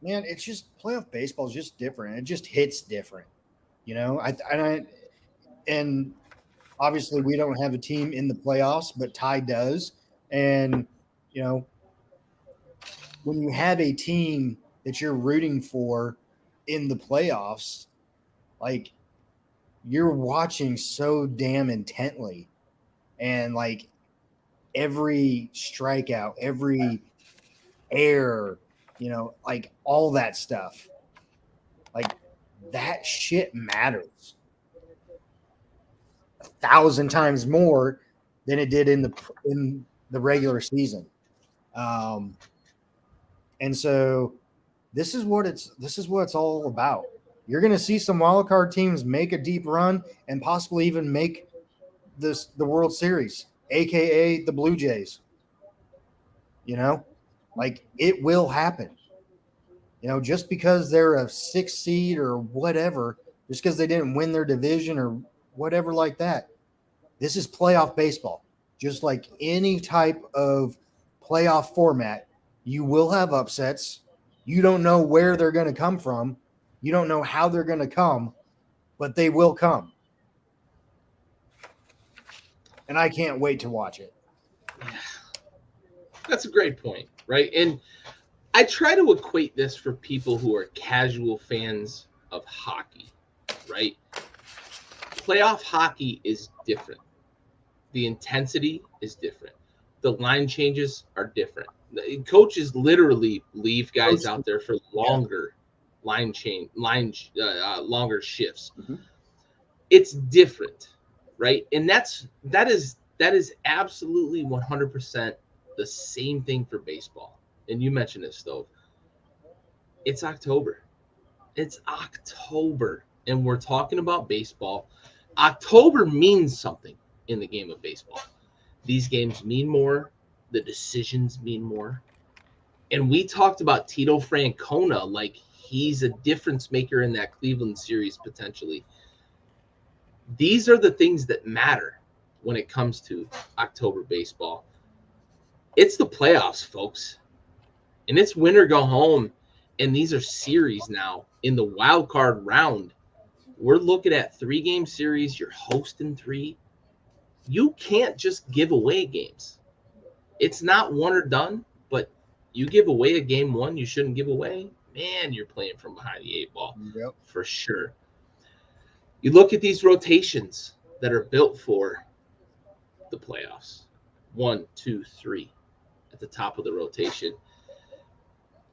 it's just playoff baseball is just different. It just hits different, you know. And obviously we don't have a team in the playoffs, but Ty does, and you know, when you have a team that you're rooting for in the playoffs, like you're watching so damn intently, and like every strikeout, every error, you know, like all that stuff, like that shit matters 1,000 times more than it did in the regular season. Um, and so this is what it's all about. You're going to see some wild card teams make a deep run and possibly even make the World Series, aka the Blue Jays. You know, like it will happen. You know, just because they're a 6 seed or whatever, just because they didn't win their division or whatever like that. This is playoff baseball. Just like any type of playoff format, you will have upsets. You don't know where they're going to come from. You don't know how they're going to come, but they will come. And I can't wait to watch it. That's a great point, right? And I try to equate this for people who are casual fans of hockey, right? Playoff hockey is different. The intensity is different. The line changes are different. The coaches literally leave guys out there for longer longer shifts. Mm-hmm. It's different, right? And that is absolutely 100% the same thing for baseball. And you mentioned it, Stove. It's October. It's October, and we're talking about baseball. October means something in the game of baseball. These games mean more. The decisions mean more. And we talked about Tito Francona like he's a difference maker in that Cleveland series potentially. These are the things that matter when it comes to October baseball. It's the playoffs, folks. And it's win or go home. And these are series now in the wild card round. We're looking at 3-game series. You're hosting 3. You can't just give away games. It's not one or done, but you give away a game 1 you shouldn't give away, man, you're playing from behind the 8 ball. Yep. For sure. You look at these rotations that are built for the playoffs. 1, 2, 3 at the top of the rotation.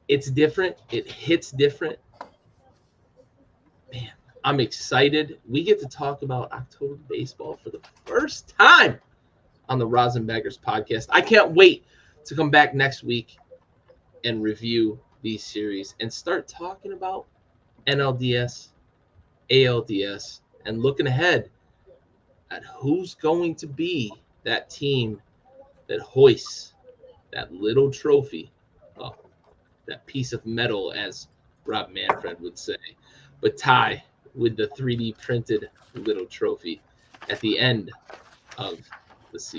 It's different. It hits different. Man, I'm excited. We get to talk about October baseball for the first time on the Rossinbaggers podcast. I can't wait to come back next week and review these series and start talking about NLDS, ALDS, and looking ahead at who's going to be that team that hoists that little trophy, that piece of metal, as Rob Manfred would say, but Ty with the 3D printed little trophy at the end of the season.